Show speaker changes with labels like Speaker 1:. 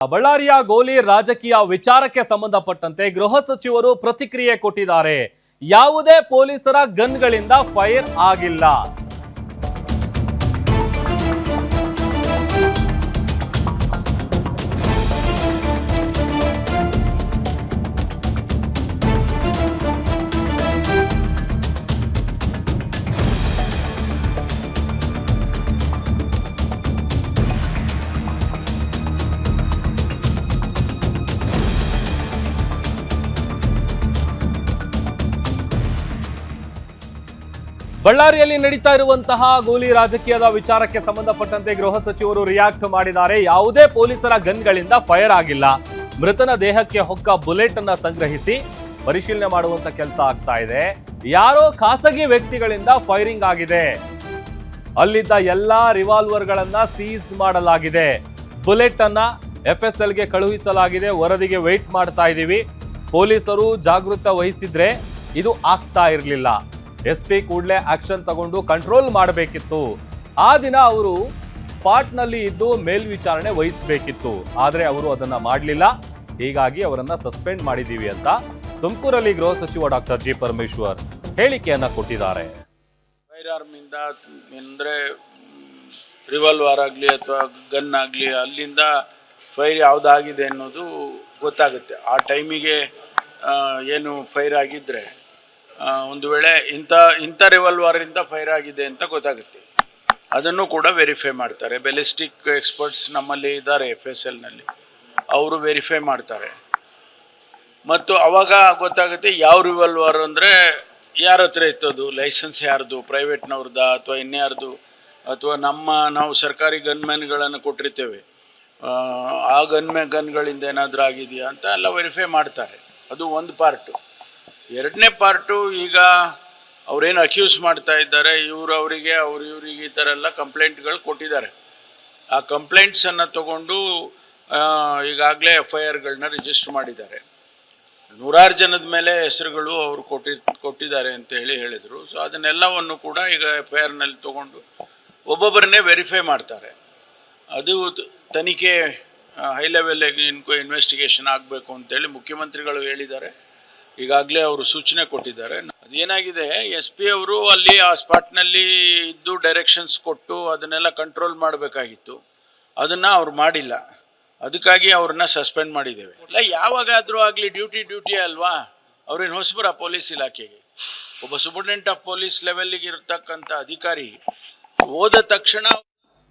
Speaker 1: ಬಳ್ಳಾರಿಯ ಗೋಲಿ ರಾಜಕೀಯ ವಿಚಾರಕ್ಕೆ ಸಂಬಂಧಪಟ್ಟಂತೆ ಗೃಹ ಸಚಿವರು ಪ್ರತಿಕ್ರಿಯೆ ಕೊಟ್ಟಿದ್ದಾರೆ. ಯಾವುದೇ ಪೊಲೀಸರ ಗನ್ಗಳಿಂದ ಫೈರ್ ಆಗಿಲ್ಲ. ಬಳ್ಳಾರಿಯಲ್ಲಿ ನಡೀತಾ ಇರುವಂತಹ ಗೋಲಿ ರಾಜಕೀಯದ ವಿಚಾರಕ್ಕೆ ಸಂಬಂಧಪಟ್ಟಂತೆ ಗೃಹ ಸಚಿವರು ರಿಯಾಕ್ಟ್ ಮಾಡಿದ್ದಾರೆ. ಯಾವುದೇ ಪೊಲೀಸರ ಗನ್ಗಳಿಂದ ಫೈರ್ ಆಗಿಲ್ಲ. ಮೃತನ ದೇಹಕ್ಕೆ ಹೊಕ್ಕ ಬುಲೆಟ್ ಅನ್ನ ಸಂಗ್ರಹಿಸಿ ಪರಿಶೀಲನೆ ಮಾಡುವಂತ ಕೆಲಸ ಆಗ್ತಾ ಇದೆ. ಯಾರೋ ಖಾಸಗಿ ವ್ಯಕ್ತಿಗಳಿಂದ ಫೈರಿಂಗ್ ಆಗಿದೆ. ಅಲ್ಲಿದ್ದ ಎಲ್ಲಾ ರಿವಾಲ್ವರ್ಗಳನ್ನ ಸೀಸ್ ಮಾಡಲಾಗಿದೆ. ಬುಲೆಟ್ ಅನ್ನ FSL ಗೆ ಕಳುಹಿಸಲಾಗಿದೆ. ವರದಿಗೆ ವೇಟ್ ಮಾಡ್ತಾ ಇದೀವಿ. ಪೊಲೀಸರು ಜಾಗೃತ ವಹಿಸಿದ್ರೆ ಇದು ಆಗ್ತಾ ಇರಲಿಲ್ಲ. SP ಕೂಡಲೇ ಆಕ್ಷನ್ ತಗೊಂಡು ಕಂಟ್ರೋಲ್ ಮಾಡಬೇಕಿತ್ತು. ಆ ದಿನ ಅವರು ಸ್ಪಾಟ್ ನಲ್ಲಿ ಇದ್ದು ಮೇಲ್ವಿಚಾರಣೆ ವಹಿಸಬೇಕಿತ್ತು. ಆದ್ರೆ ಅವರು ಅದನ್ನ ಮಾಡಲಿಲ್ಲ. ಹೀಗಾಗಿ ಅವರನ್ನ ಸಸ್ಪೆಂಡ್ ಮಾಡಿದೀವಿ ಅಂತ ತುಮಕೂರಲ್ಲಿ ಗೃಹ ಸಚಿವ ಡಾಕ್ಟರ್ ಜಿ ಪರಮೇಶ್ವರ್ ಹೇಳಿಕೆಯನ್ನ ಕೊಟ್ಟಿದ್ದಾರೆ.
Speaker 2: ಫೈರ್ ಆರ್ಮ್ ಇಂದ ಅಂದ್ರೆ ರಿವಾಲ್ವರ್ ಆಗಲಿ ಅಥವಾ ಗನ್ ಆಗಲಿ ಅಲ್ಲಿಂದ ಫೈರ್ ಯಾವುದಾಗಿದೆ ಅನ್ನೋದು ಗೊತ್ತಾಗುತ್ತೆ. ಆ ಟೈಮಿಗೆ ಏನು ಫೈರ್ ಆಗಿದ್ರೆ ಒಂದು ವೇಳೆ ಇಂಥ ರಿವಾಲ್ವರಿಂದ ಫೈರ್ ಆಗಿದೆ ಅಂತ ಗೊತ್ತಾಗುತ್ತೆ. ಅದನ್ನು ಕೂಡ ವೆರಿಫೈ ಮಾಡ್ತಾರೆ. ಬೆಲಿಸ್ಟಿಕ್ ಎಕ್ಸ್ಪರ್ಟ್ಸ್ ನಮ್ಮಲ್ಲಿ ಇದ್ದಾರೆ FSLನಲ್ಲಿ, ಅವರು ವೆರಿಫೈ ಮಾಡ್ತಾರೆ. ಮತ್ತು ಅವಾಗ ಗೊತ್ತಾಗುತ್ತೆ ಯಾವ ರಿವಾಲ್ವರ್ ಅಂದರೆ ಯಾರ ಹತ್ರ ಇತ್ತದು, ಲೈಸೆನ್ಸ್ ಯಾರ್ದು, ಪ್ರೈವೇಟ್ನವ್ರದ್ದು ಅಥವಾ ಇನ್ಯಾರ್ದು, ಅಥವಾ ನಾವು ಸರ್ಕಾರಿ ಗನ್ಮ್ಯಾನ್ಗಳನ್ನು ಕೊಟ್ಟಿರ್ತೇವೆ, ಆ ಗನ್ಗಳಿಂದ ಏನಾದರೂ ಆಗಿದೆಯಾ ಅಂತ ಎಲ್ಲ ವೆರಿಫೈ ಮಾಡ್ತಾರೆ. ಅದು ಒಂದು ಪಾರ್ಟು. ಎರಡನೇ ಪಾರ್ಟು, ಈಗ ಅವರೇನು ಅಕ್ಯೂಸ್ ಮಾಡ್ತಾ ಇದ್ದಾರೆ, ಇವರಿಗೆ ಈ ಥರ ಎಲ್ಲ ಕಂಪ್ಲೇಂಟ್ಗಳು ಕೊಟ್ಟಿದ್ದಾರೆ. ಆ ಕಂಪ್ಲೇಂಟ್ಸನ್ನು ತಗೊಂಡು ಈಗಾಗಲೇ FIRಗಳನ್ನ ರಿಜಿಸ್ಟರ್ ಮಾಡಿದ್ದಾರೆ. ನೂರಾರು ಜನದ ಮೇಲೆ ಹೆಸರುಗಳು ಅವರು ಕೊಟ್ಟಿದ್ದಾರೆ ಅಂತ ಹೇಳಿದರು. ಸೊ ಅದನ್ನೆಲ್ಲವನ್ನು ಕೂಡ ಈಗ FIRನಲ್ಲಿ ತಗೊಂಡು ಒಬ್ಬೊಬ್ಬರನ್ನೇ ವೆರಿಫೈ ಮಾಡ್ತಾರೆ. ಅದು ತನಿಖೆ ಹೈ ಲೆವೆಲ್ಗೆ ಇನ್ವೆಸ್ಟಿಗೇಷನ್ ಆಗಬೇಕು ಅಂತೇಳಿ ಮುಖ್ಯಮಂತ್ರಿಗಳು ಹೇಳಿದ್ದಾರೆ. ಈಗಾಗಲೇ ಅವರು ಸೂಚನೆ ಕೊಟ್ಟಿದ್ದಾರೆ. ಅದೇನಾಗಿದೆ, SP ಅವರು ಅಲ್ಲಿ ಆ ಸ್ಪಾಟ್ನಲ್ಲಿ ಇದ್ದು ಡೈರೆಕ್ಷನ್ಸ್ ಕೊಟ್ಟು ಅದನ್ನೆಲ್ಲ ಕಂಟ್ರೋಲ್ ಮಾಡಬೇಕಾಗಿತ್ತು. ಅದನ್ನು ಅವ್ರು ಮಾಡಿಲ್ಲ. ಅದಕ್ಕಾಗಿ ಅವ್ರನ್ನ ಸಸ್ಪೆಂಡ್ ಮಾಡಿದ್ದೇವೆ. ಇಲ್ಲ, ಯಾವಾಗಾದರೂ ಆಗಲಿ ಡ್ಯೂಟಿ ಅಲ್ವಾ, ಅವ್ರೇನು ಹೊಸಬರ ಪೊಲೀಸ್ ಇಲಾಖೆಗೆ. ಒಬ್ಬ ಸೂಪರಿಂಟೆಂಡೆಂಟ್ ಆಫ್ ಪೊಲೀಸ್ ಲೆವೆಲ್ಗೆ ಇರತಕ್ಕಂಥ ಅಧಿಕಾರಿ ಹೋದ ತಕ್ಷಣ